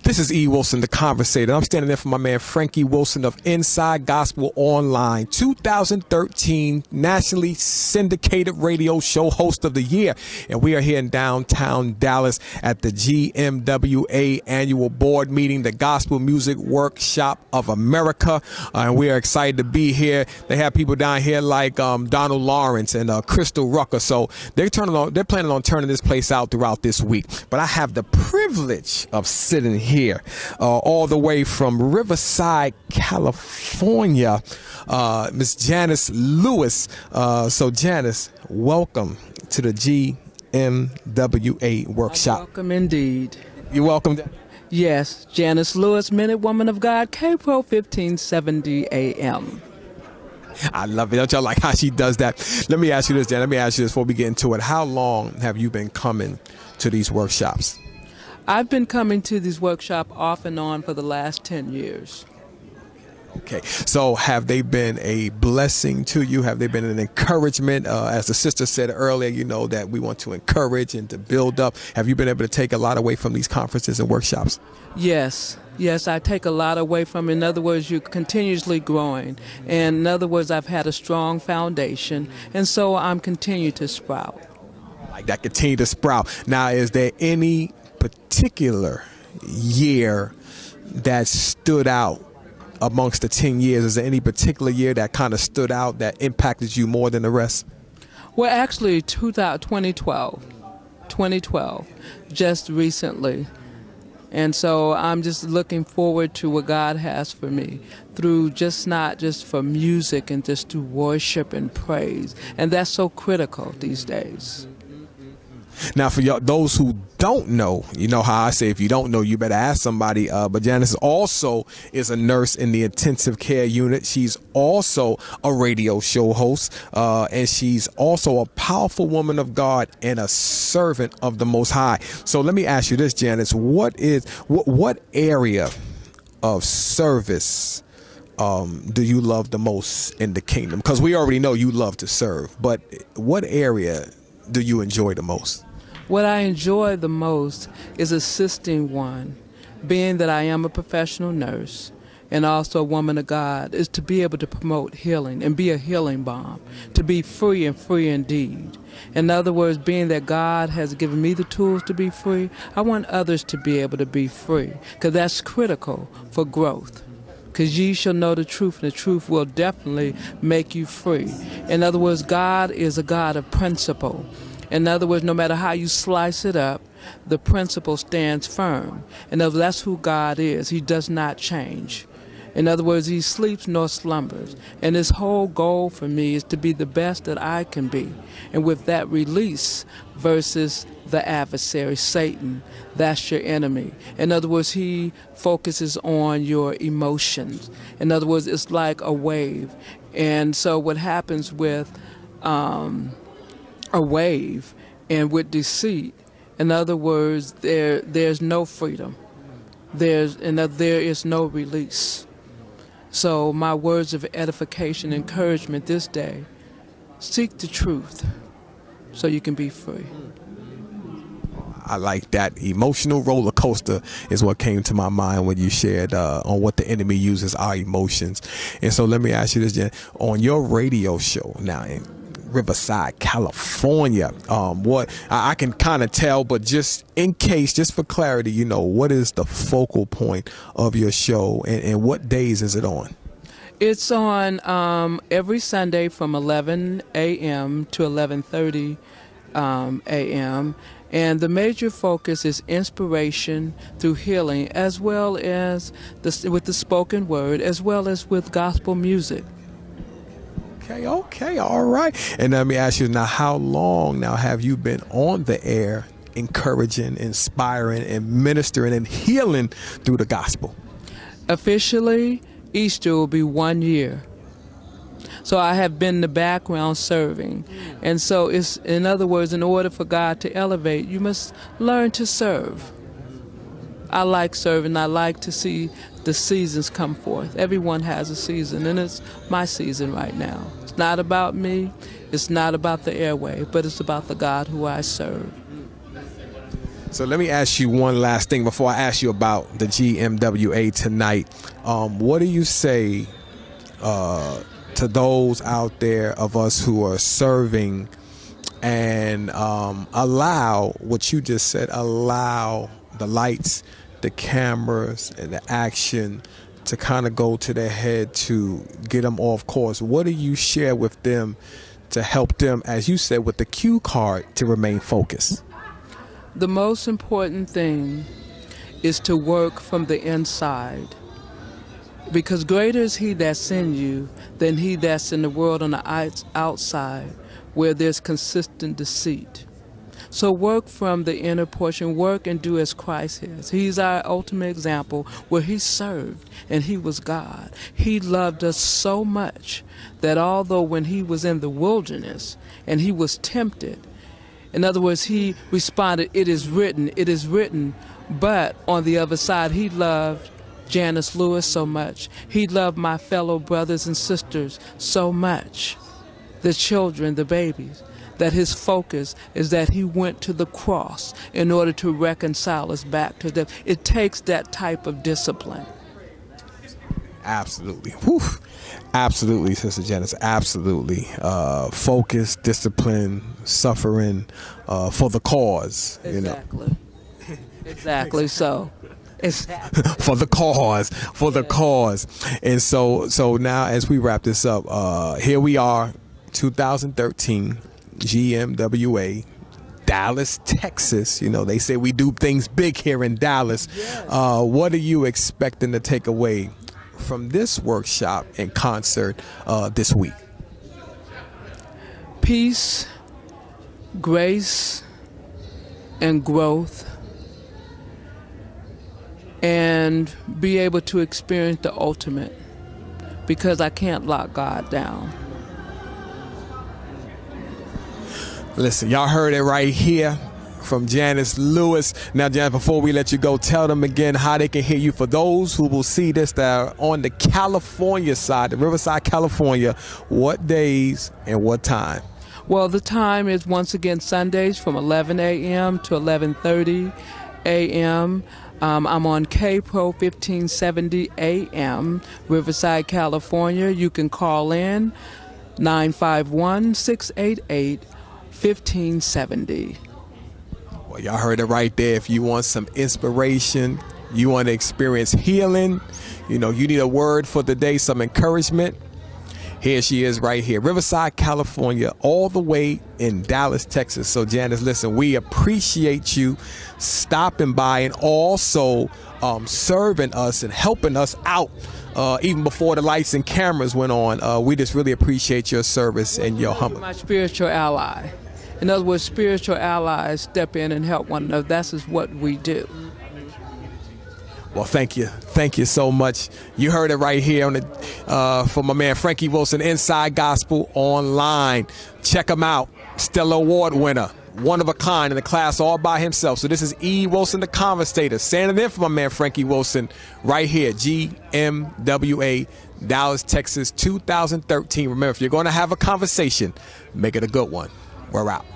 This is E.Wilson, the Conversator. I'm standing there for my man Frankie Wilson of Inside Gospel Online, 2013 nationally syndicated radio show host of the year. And we are here in downtown Dallas at the GMWA annual board meeting, the Gospel Music Workshop of America. And we are excited to be here. They have people down here like Donald Lawrence and Crystal Rucker. So they're planning on turning this place out throughout this week. But I have the privilege of sitting here all the way from Riverside, California, Miss Janice Lewis. So Janice, welcome to the GMWA workshop. Welcome indeed. You're welcome. Yes, Janice Lewis, Minute Woman of God, KPRO 1570 AM. I love it. Don't y'all like how she does that? Let me ask you this, Jan. Let me ask you this before we get into it. How long have you been coming to these workshops? I've been coming to these workshops off and on for the last 10 years. Okay, so have they been a blessing to you? Have they been an encouragement? As the sister said earlier, you know that we want to encourage and to build up. Have you been able to take a lot away from these conferences and workshops? Yes, I take a lot away from it. In other words, you're continuously growing. And in other words, I've had a strong foundation, and so I'm continuing to sprout. Like that, continue to sprout. Now, is there any particular year that stood out amongst the 10 years? Is there any particular year that kind of stood out that impacted you more than the rest? Well, actually, 2012, just recently. And so I'm just looking forward to what God has for me through not just for music and just to worship and praise. And that's so critical these days. Now, for those who don't know, you know how I say if you don't know, you better ask somebody. But Janice also is a nurse in the intensive care unit. She's also a radio show host, and she's also a powerful woman of God and a servant of the Most High. So let me ask you this, Janice: what area of service do you love the most in the kingdom? Because we already know you love to serve, but what area do you enjoy the most? What I enjoy the most is assisting one, being that I am a professional nurse and also a woman of God, is to be able to promote healing and be a healing balm, to be free and free indeed. In other words, being that God has given me the tools to be free, I want others to be able to be free, because that's critical for growth. Because ye shall know the truth, and the truth will definitely make you free. In other words, God is a God of principle. In other words, no matter how you slice it up, the principle stands firm. In other words, that's who God is. He does not change. In other words, he sleeps nor slumbers. And his whole goal for me is to be the best that I can be. And with that release versus the adversary, Satan, that's your enemy. In other words, he focuses on your emotions. In other words, it's like a wave. And so what happens with a wave and with deceit, in other words, there's no freedom. There is no release. So my words of edification, encouragement this day: seek the truth so you can be free. I like that. Emotional roller coaster is what came to my mind when you shared on what the enemy uses, our emotions. And so let me ask you this, Jen. On your radio show now in Riverside, California, what I can kind of tell, but just in case, just for clarity, you know, what is the focal point of your show, and what days is it on? It's on every Sunday from 11 a.m. to 11:30 a.m. And the major focus is inspiration through healing, as well as with the spoken word, as well as with gospel music. Okay, all right. And let me ask you now, how long now have you been on the air encouraging, inspiring, and ministering and healing through the gospel? Officially, Easter will be 1 year. So I have been in the background serving. And so it's, in other words, in order for God to elevate, you must learn to serve. I like serving. I like to see the seasons come forth. Everyone has a season, and it's my season right now. It's not about me. It's not about the airway, but it's about the God who I serve. So let me ask you one last thing before I ask you about the GMWA tonight. What do you say to those out there of us who are serving and allow what you just said, allow the lights, the cameras, and the action to kind of go to their head to get them off course? What do you share with them to help them, as you said, with the cue card to remain focused? The most important thing is to work from the inside, because greater is he that's in you than he that's in the world on the outside, where there's consistent deceit. So work from the inner portion, work and do as Christ is. He's our ultimate example, where he served and he was God. He loved us so much that although when he was in the wilderness and he was tempted, in other words, he responded, it is written, it is written. But on the other side, he loved Janice Lewis so much. He loved my fellow brothers and sisters so much, the children, the babies, that his focus is that he went to the cross in order to reconcile us back to them. It takes that type of discipline. Absolutely. Whew. Absolutely, Sister Janice. Absolutely. Focus, discipline, suffering for the cause. Exactly. You know. Exactly. So. Exactly. For the cause. And so now as we wrap this up, here we are, 2013, GMWA, Dallas, Texas. You know, they say we do things big here in Dallas. Yes. What are you expecting to take away from this workshop and concert this week? Peace, grace, and growth, and be able to experience the ultimate, because I can't lock God down. Listen, y'all heard it right here from Janice Lewis. Now, Janice, before we let you go, tell them again how they can hear you. For those who will see this that are on the California side, the Riverside, California, what days and what time? Well, the time is, once again, Sundays from 11 a.m. to 11:30 a.m. I'm on KPRO 1570 AM, Riverside, California. You can call in 951-688-1570. Well, y'all heard it right there. If you want some inspiration, you want to experience healing, you know, you need a word for the day, some encouragement, here she is right here, Riverside, California, all the way in Dallas, Texas. So, Janice, listen, we appreciate you stopping by and also serving us and helping us out even before the lights and cameras went on. We just really appreciate your service and your humble. My spiritual ally. In other words, spiritual allies step in and help one another. That's is what we do. Well, thank you. Thank you so much. You heard it right here on the from my man Frankie Wilson, Inside Gospel Online. Check him out. Stellar Award winner. One of a kind in the class all by himself. So this is E.Wilson, the Conversator, standing in for my man Frankie Wilson right here, GMWA, Dallas, Texas, 2013. Remember, if you're going to have a conversation, make it a good one. We're out.